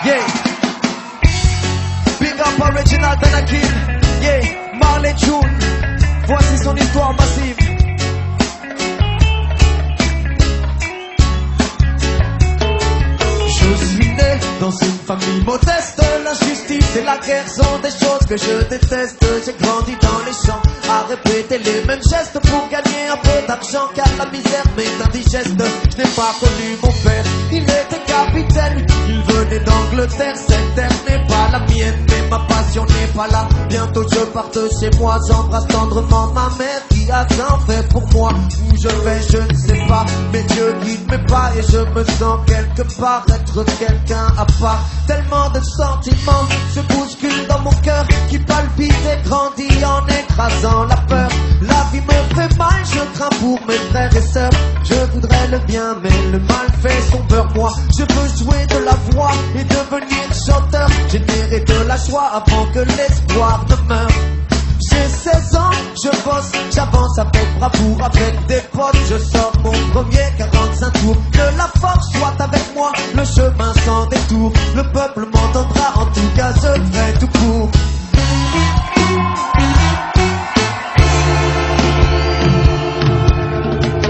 Yeah. Big up Original Tanakin. Yeah. Marley June. Voici son histoire massive. Je suis né dans une famille modeste. L'injustice et la guerre sont des choses que je déteste. J'ai grandi dans les champs à répéter les mêmes gestes pour gagner un peu d'argent, car la misère m'est indigeste. Je n'ai pas connu mon père, il était capitaine. Il venait d'Angleterre, cette terre n'est pas la mienne, mais ma passion n'est pas là. Bientôt je parte chez moi, j'embrasse tendrement ma mère qui a tant fait pour moi. Où je vais je ne sais pas, mais Dieu guide mes pas et je me sens quelque part être quelqu'un à part. Tellement de sentiments se bousculent dans mon cœur qui palpite et grandit en écrasant la peur. La vie me fait mal, je crains pour mes frères et sœurs. Je voudrais le bien, mais le mal fait son peur. Moi, je veux jouer de la voix et devenir chanteur, générer de la joie avant que l'espoir ne meure. J'ai 16 ans, je bosse, j'avance avec bravoure, avec des potes, je sors mon premier 45 tours. Que la force soit avec moi, le chemin sans détour. Le peuple m'entendra, en tout cas je ferai tout pour.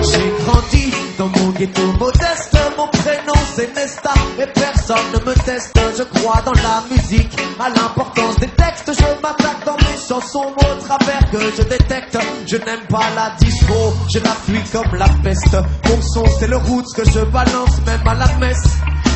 J'ai grandi dans mon ghetto modeste, mon prénom c'est Nesta et personne ne me teste. Je crois dans la musique, à l'importance des textes. Je m'attaque dans mes chansons au travers que je détecte. Je n'aime pas la disco, je la fuis comme la peste. Mon son c'est le roots que je balance même à la messe.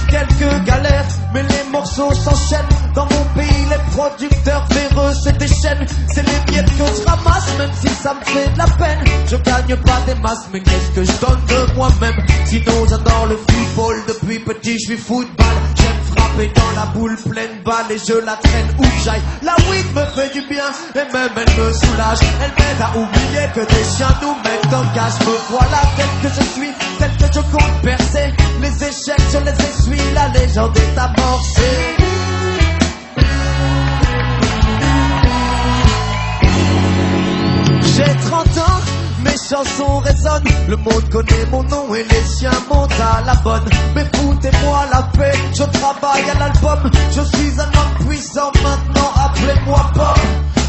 Quelques galères, mais les morceaux s'enchaînent. Dans mon pays, les producteurs véreux se déchaînent. C'est les miettes que je ramasse, même si ça me fait de la peine. Je gagne pas des masses, mais qu'est-ce que je donne de moi-même? Sinon j'adore le football, depuis petit je suis football. J'aime frapper dans la boule pleine balle et je la traîne où j'aille. La weed me fait du bien et même elle me soulage. Elle m'aide à oublier que des chiens nous mettent en cage. Me voilà tel que je suis, tel que je compte percer. Les échecs je les essuie, la légende est amorcée. J'ai 30 ans, mes chansons résonnent. Le monde connaît mon nom et les siens montent à la bonne. Mais foutez-moi la paix, je travaille à l'album. Je suis un homme puissant maintenant, appelez-moi Bob.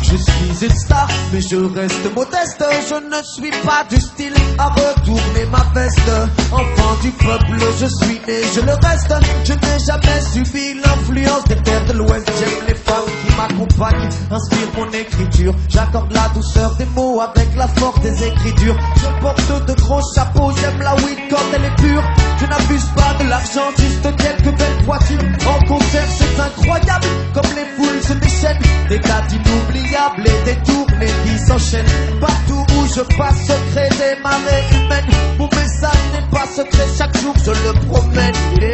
Je suis une star, mais je reste modeste. Je ne suis pas du style à retourner ma veste. Enfant du peuple, je suis né, je le reste. Je n'ai jamais subi l'influence des terres de l'Ouest. J'aime les femmes qui m'accompagnent, inspirent mon écriture. J'accorde la douceur des mots avec la force des écritures. Je porte de gros chapeaux, j'aime la weed quand elle est pure. Je n'abuse pas de l'argent, juste quelques belles voitures. En concert, c'est incroyable, comme les foules se déchaînent. Des dates inoubliables et des tournées qui s'enchaînent. Partout où je passe, secret des marées humaines. Mon message n'est pas secret, chaque jour je le promène. Yeah.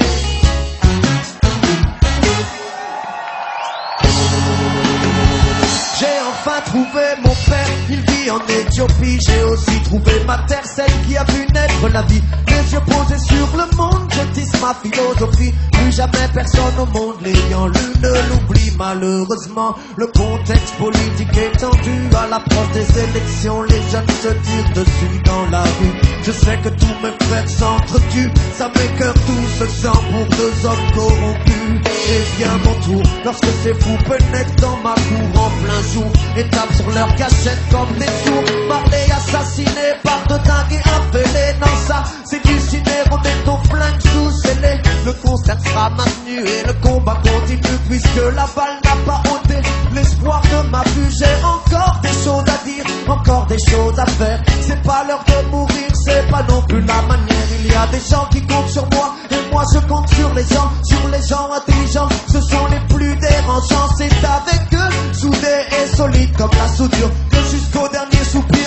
J'ai enfin trouvé mon père, il vit en Éthiopie. J'ai aussi trouvé ma terre, celle qui a vu naître la vie. Les yeux posés sur le monde, je tisse ma philosophie. Plus jamais personne au monde l'ayant lu ne l'oublie. Malheureusement, le contexte politique est tendu. À l'approche des élections, les jeunes se tirent dessus dans la rue. Je sais que tous mes frères s'entretuent, ça m'écoeure tout ce sang pour deux hommes corrompus. Et vient mon tour, lorsque ces fous pénètrent dans ma cour en plein jour et tapent sur leur cachette comme des sourds. Marley assassiné par de dingues et infélés. Non, ça c'est du ciné, on met ton flingue sous scellé. Le concert sera maintenu et le combat continue, puisque la balle n'a pas ôté l'espoir de ma vue. J'ai encore des choses à dire, encore des choses à faire. C'est pas l'heure de mourir, c'est pas non plus la manière. Il y a des gens qui comptent sur moi et moi je compte sur les gens intelligents. Ce sont les plus dérangeants, c'est avec eux, soudés et solides comme la soudure, que jusqu'au dernier soupir.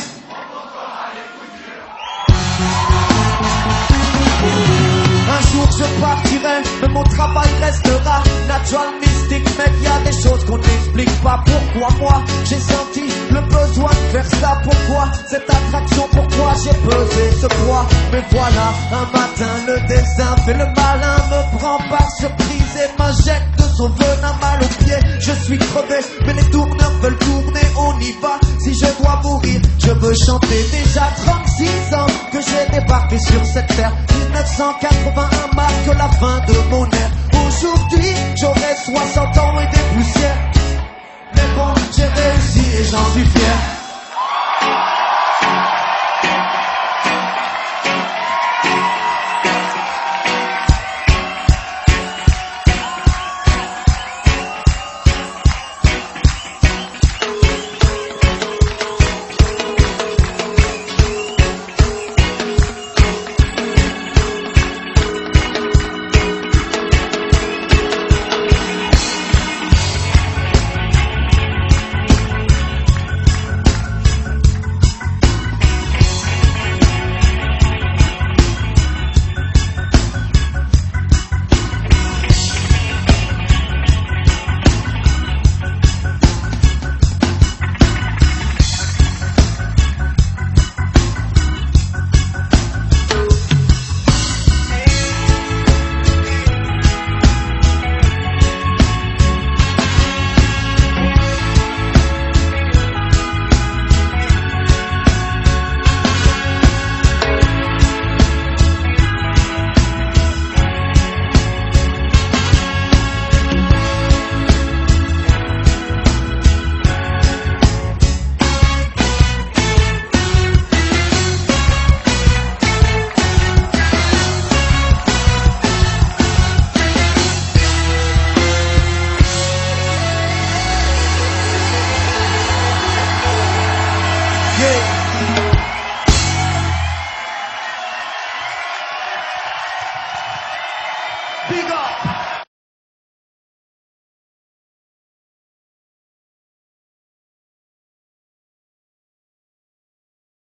Un jour je partirai, mais mon travail restera natural, mystique, mais il y a des choses qu'on n'explique pas. Pourquoi moi j'ai senti le besoin de faire ça? Pourquoi cette attraction? Pourquoi j'ai pesé ce poids? Mais voilà, un matin le destin fait le malin, me prend par surprise et m'injecte de son venin mal au pied. Je suis crevé, mais les tourneurs veulent tourner, on y va. Si je dois mourir, je veux chanter. Déjà 36 ans que j'ai débarqué sur cette terre. 1981 marque la fin de mon ère. Aujourd'hui, j'aurai 60 ans et des poussières. Mais bon, j'ai réussi et j'en suis fier.